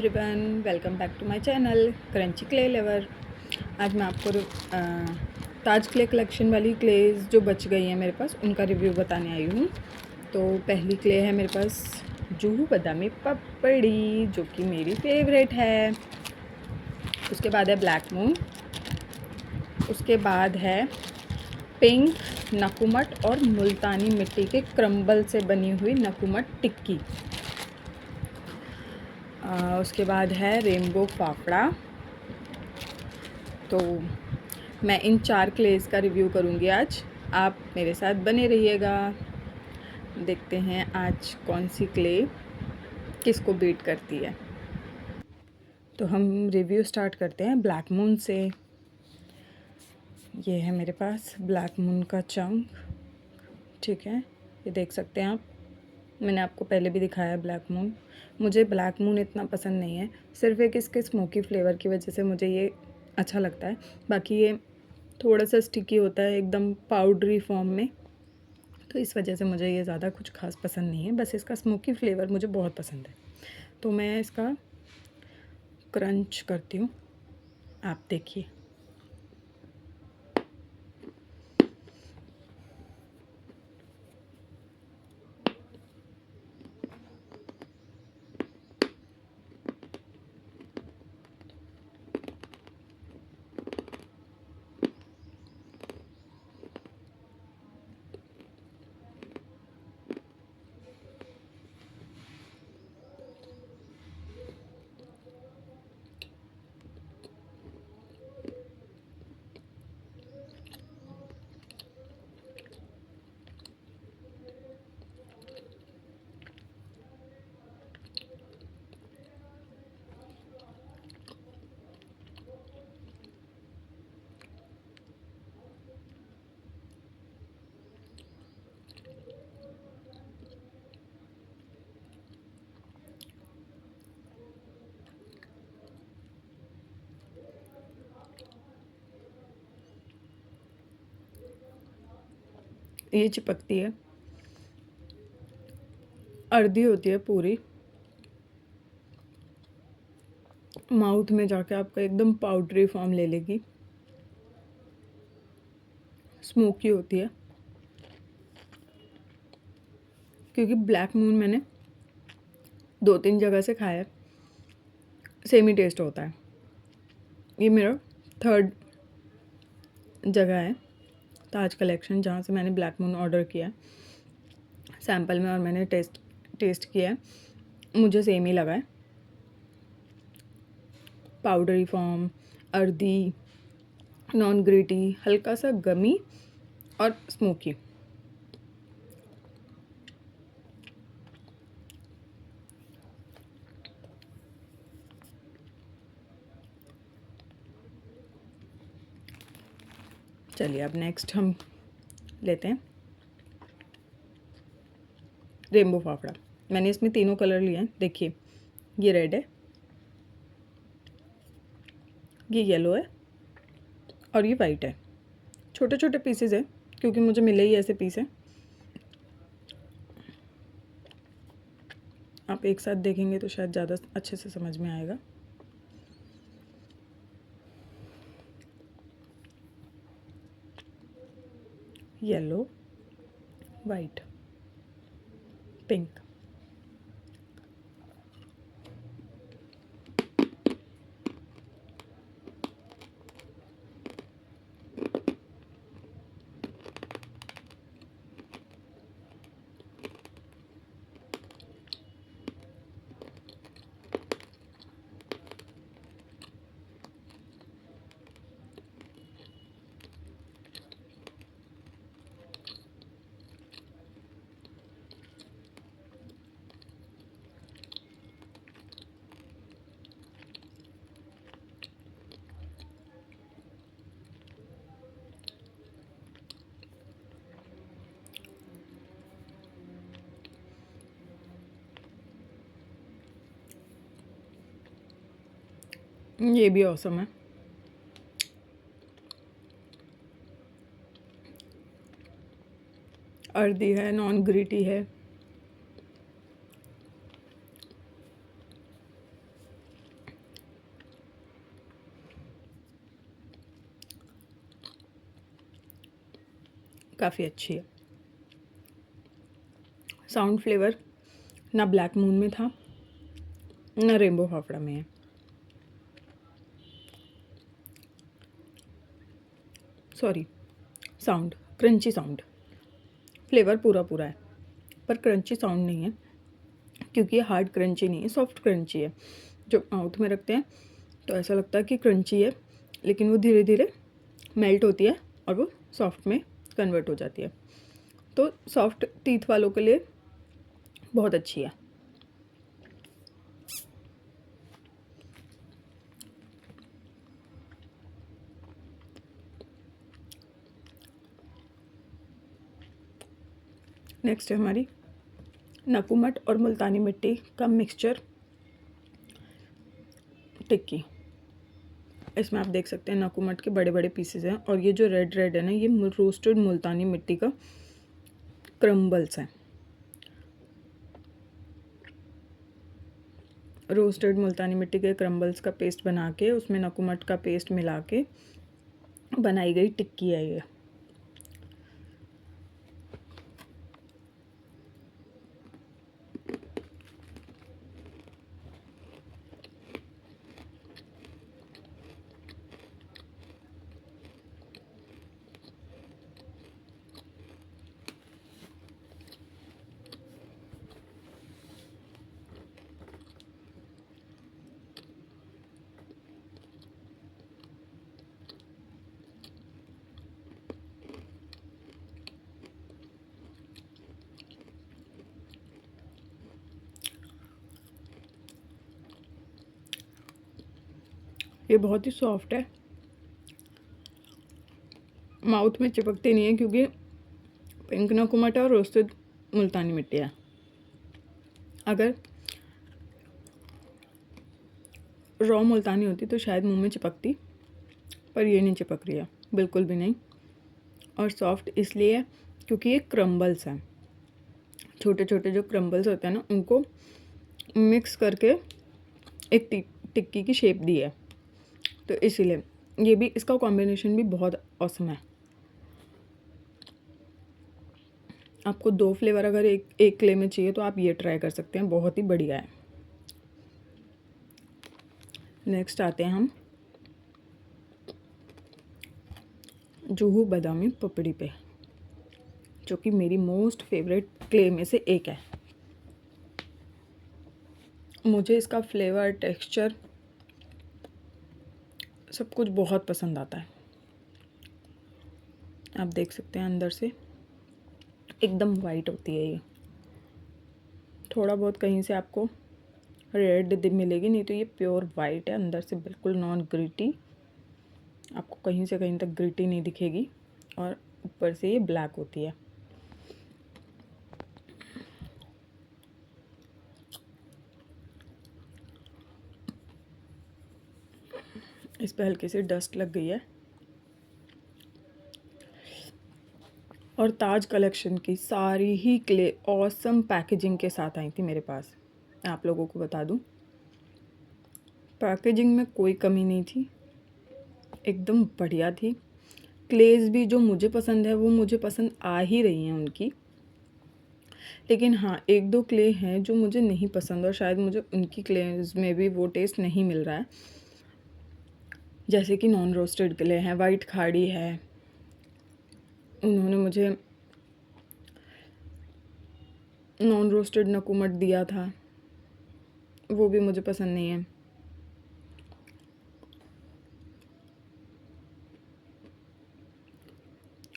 Everyone, welcome back to my channel crunchy clay lover. आज मैं आपको ताज क्ले कलेक्शन वाली क्लेज जो बच गई हैं मेरे पास उनका रिव्यू बताने आई हूँ। तो पहली क्ले है मेरे पास जूहू बादामी पपड़ी, जो कि मेरी फेवरेट है। उसके बाद है ब्लैक मून। उसके बाद है पिंक नकुमट और मुल्तानी मिट्टी के क्रम्बल से बनी हुई नकुमट टिक्की। उसके बाद है रेनबो फाफड़ा। तो मैं इन 4 क्लेज़ का रिव्यू करूँगी आज। आप मेरे साथ बने रहिएगा। देखते हैं आज कौन सी क्ले किसको बीट करती है। तो हम रिव्यू स्टार्ट करते हैं ब्लैक मून से। ये है मेरे पास ब्लैक मून का चंक, ठीक है, ये देख सकते हैं आप। मैंने आपको पहले भी दिखाया है ब्लैक मून। मुझे ब्लैक मून इतना पसंद नहीं है, सिर्फ एक इसके स्मोकी फ्लेवर की वजह से मुझे ये अच्छा लगता है। बाकी ये थोड़ा सा स्टिकी होता है, एकदम पाउडरी फॉर्म में, तो इस वजह से मुझे ये ज़्यादा कुछ खास पसंद नहीं है। बस इसका स्मोकी फ्लेवर मुझे बहुत पसंद है। तो मैं इसका क्रंच करती हूँ, आप देखिए। ये चिपकती है, अर्धी होती है पूरी, माउथ में जाके आपका एकदम पाउडरी फॉर्म ले लेगी, स्मोकी होती है। क्योंकि ब्लैक मून मैंने 2-3 जगह से खाया है, सेम ही टेस्ट होता है। ये मेरा 3rd जगह है ताज कलेक्शन जहाँ से मैंने ब्लैक मून ऑर्डर किया सैम्पल में, और मैंने टेस्ट किया है, मुझे सेम ही लगा है। Powdery form, earthy, non gritty, हल्का सा गमी और स्मोकी। चलिए अब नेक्स्ट हम लेते हैं रेनबो फाफड़ा। मैंने इसमें तीनों कलर लिए हैं, देखिए। ये रेड है, ये येलो है और ये वाइट है। छोटे छोटे पीसेज है क्योंकि मुझे मिले ही ऐसे पीस हैं। आप एक साथ देखेंगे तो शायद ज़्यादा अच्छे से समझ में आएगा। Yellow, white, pink. ये भी औसम है। अर्दी है, नॉन ग्रिटी है, काफ़ी अच्छी है। साउंड फ्लेवर ना ब्लैक मून में था ना रेनबो फाफड़ा में है। Sorry, sound crunchy sound, flavour पूरा पूरा है पर क्रंची साउंड नहीं है, क्योंकि ये हार्ड क्रंची नहीं है, सॉफ्ट क्रंची है। जो माउथ में रखते हैं तो ऐसा लगता है कि क्रंची है, लेकिन वो धीरे धीरे मेल्ट होती है और वो सॉफ्ट में कन्वर्ट हो जाती है। तो सॉफ्ट टीथ वालों के लिए बहुत अच्छी है। नेक्स्ट है हमारी नकुमट और मुल्तानी मिट्टी का मिक्सचर टिक्की। इसमें आप देख सकते हैं नकुमट के बड़े बड़े पीसेज हैं और ये जो रेड रेड है ना, ये रोस्टेड मुल्तानी मिट्टी का क्रम्बल्स हैं। रोस्टेड मुल्तानी मिट्टी के क्रम्बल्स का पेस्ट बना के उसमें नकुमट का पेस्ट मिला के बनाई गई टिक्की है ये। ये बहुत ही सॉफ्ट है, माउथ में चिपकती नहीं है क्योंकि पिंक नकुमट है और रोस्टेड मुल्तानी मिट्टी है। अगर रॉ मुल्तानी होती तो शायद मुंह में चिपकती, पर ये नहीं चिपक रही है, बिल्कुल भी नहीं। और सॉफ्ट इसलिए है क्योंकि ये क्रम्बल्स हैं, छोटे छोटे जो क्रम्बल्स होते हैं ना, उनको मिक्स करके एक टिक्की की शेप दी है, तो इसीलिए ये भी, इसका कॉम्बिनेशन भी बहुत औसम है। आपको 2 फ्लेवर अगर एक क्ले में चाहिए तो आप ये ट्राई कर सकते हैं, बहुत ही बढ़िया है। नेक्स्ट आते हैं हम जुहू बादामी पपड़ी पे, जो कि मेरी मोस्ट फेवरेट क्ले में से एक है। मुझे इसका फ्लेवर, टेक्सचर, सब कुछ बहुत पसंद आता है। आप देख सकते हैं अंदर से एकदम वाइट होती है ये, थोड़ा बहुत कहीं से आपको रेड मिलेगी, नहीं तो ये प्योर वाइट है अंदर से, बिल्कुल नॉन ग्रिटी। आपको कहीं से कहीं तक ग्रिटी नहीं दिखेगी और ऊपर से ये ब्लैक होती है। इस पे हल्की सी डस्ट लग गई है। और ताज कलेक्शन की सारी ही क्ले ऑसम पैकेजिंग के साथ आई थी मेरे पास। आप लोगों को बता दूं, पैकेजिंग में कोई कमी नहीं थी, एकदम बढ़िया थी। क्लेज भी जो मुझे पसंद है वो मुझे पसंद आ ही रही हैं उनकी, लेकिन हाँ 1-2 क्ले हैं जो मुझे नहीं पसंद और शायद मुझे उनकी क्लेज में भी वो टेस्ट नहीं मिल रहा है। जैसे कि नॉन रोस्टेड क्ले हैं, वाइट खाड़ी है, उन्होंने मुझे नॉन रोस्टेड नकुमट दिया था, वो भी मुझे पसंद नहीं है।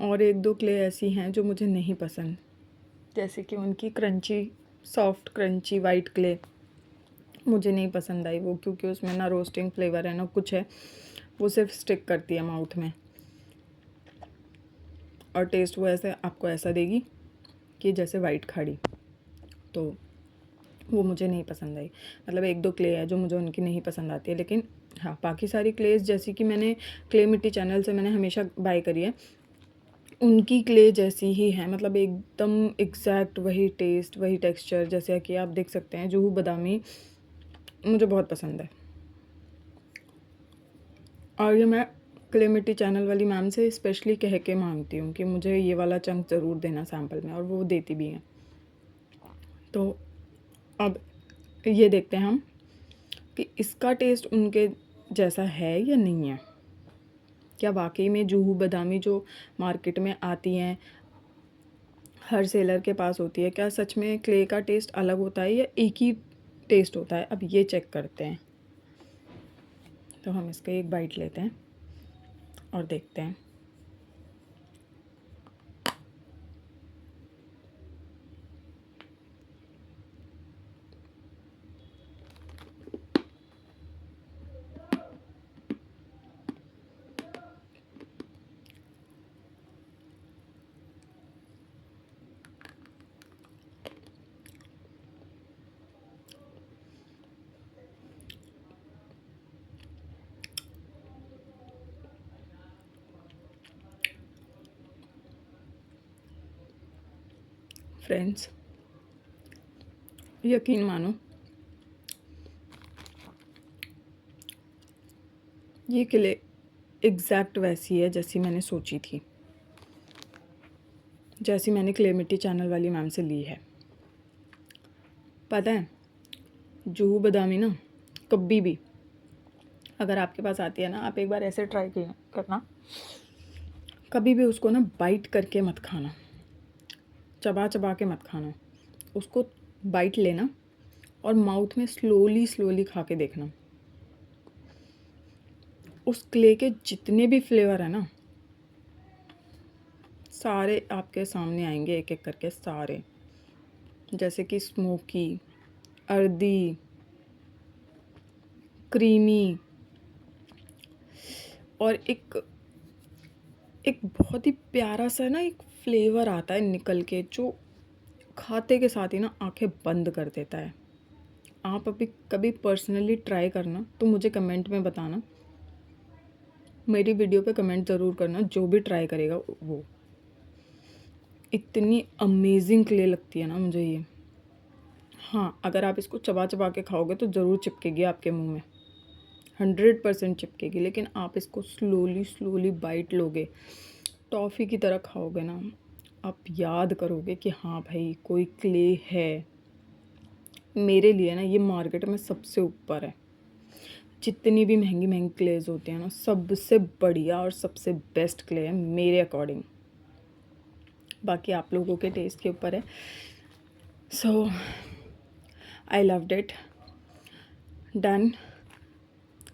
और 1-2 क्ले ऐसी हैं जो मुझे नहीं पसंद, जैसे कि उनकी crunchy, soft crunchy white clay मुझे नहीं पसंद आई वो, क्योंकि उसमें ना रोस्टिंग फ्लेवर है ना कुछ है, वो सिर्फ स्टिक करती है माउथ में और टेस्ट वो ऐसे आपको ऐसा देगी कि जैसे वाइट खाड़ी, तो वो मुझे नहीं पसंद आई। मतलब 1-2 क्ले है जो मुझे उनकी नहीं पसंद आती है, लेकिन हाँ बाकी सारी क्लेज, जैसी कि मैंने क्ले मिट्टी चैनल से मैंने हमेशा बाय करी है, उनकी क्ले जैसी ही है, मतलब एकदम एग्जैक्ट वही टेस्ट, वही टेक्सचर। जैसे कि आप देख सकते हैं जुहू बादामी मुझे बहुत पसंद है और ये मैं क्ले मिट्टी चैनल वाली मैम से स्पेशली कह के मांगती हूँ कि मुझे ये वाला चंक ज़रूर देना सैम्पल में, और वो देती भी हैं। तो अब ये देखते हैं हम कि इसका टेस्ट उनके जैसा है या नहीं है। क्या वाकई में जूहू बादामी जो मार्केट में आती हैं, हर सेलर के पास होती है, क्या सच में क्ले का टेस्ट अलग होता है या एक ही टेस्ट होता है? अब ये चेक करते हैं। तो हम इसका एक बाइट लेते हैं और देखते हैं। फ्रेंड्स, यकीन मानो, ये क्ले एग्जैक्ट वैसी है जैसी मैंने सोची थी, जैसी मैंने क्ले मिट्टी चैनल वाली मैम से ली है। पता है, जूहू बादामी ना कभी भी अगर आपके पास आती है ना, आप एक बार ऐसे ट्राई करना, कभी भी उसको ना बाइट करके मत खाना, चबा चबा के मत खाना। उसको बाइट लेना और माउथ में स्लोली स्लोली खा के देखना। उस क्ले के जितने भी फ्लेवर है ना, सारे आपके सामने आएंगे एक एक करके, सारे। जैसे कि स्मोकी, अर्दी, क्रीमी, और एक बहुत ही प्यारा सा ना एक फ्लेवर आता है निकल के, जो खाते के साथ ही ना आंखें बंद कर देता है। आप अभी कभी पर्सनली ट्राई करना, तो मुझे कमेंट में बताना, मेरी वीडियो पे कमेंट ज़रूर करना जो भी ट्राई करेगा वो। इतनी अमेजिंग क्ले लगती है ना मुझे ये। हाँ, अगर आप इसको चबा चबा के खाओगे तो ज़रूर चिपकेगी आपके मुंह में, 100% चिपकेगी। लेकिन आप इसको स्लोली स्लोली बाइट लोगे, टॉफ़ी की तरह खाओगे ना, आप याद करोगे कि हाँ भाई, कोई क्ले है। मेरे लिए ना ये मार्केट में सबसे ऊपर है। जितनी भी महंगी महंगी क्लेज होती हैं ना, सबसे बढ़िया और सबसे बेस्ट क्ले है मेरे अकॉर्डिंग। बाकी आप लोगों के टेस्ट के ऊपर है। So I loved it. Done,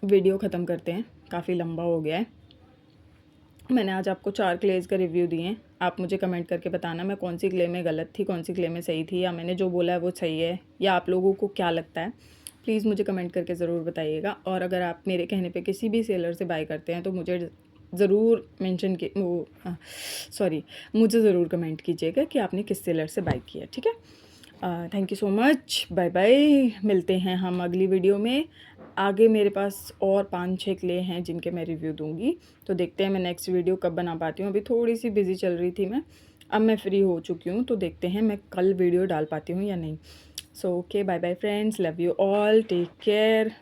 video ख़त्म करते हैं, काफ़ी लंबा हो गया है। मैंने आज आपको 4 क्लेज़ का रिव्यू दिए हैं। आप मुझे कमेंट करके बताना मैं कौन सी क्ले में गलत थी, कौन सी क्ले में सही थी, या मैंने जो बोला है वो सही है, या आप लोगों को क्या लगता है। प्लीज़ मुझे कमेंट करके ज़रूर बताइएगा। और अगर आप मेरे कहने पे किसी भी सेलर से बाय करते हैं तो मुझे ज़रूर मेंशन की मुझे ज़रूर कमेंट कीजिएगा कि आपने किस सेलर से बाय किया। ठीक है, thank you so much, bye bye. मिलते हैं हम अगली वीडियो में। आगे मेरे पास और 5-6 क्ले हैं जिनके मैं रिव्यू दूंगी, तो देखते हैं मैं नेक्स्ट वीडियो कब बना पाती हूँ। अभी थोड़ी सी बिजी चल रही थी मैं, अब मैं फ्री हो चुकी हूँ, तो देखते हैं मैं कल वीडियो डाल पाती हूँ या नहीं। So okay, bye bye friends, love you all, take care.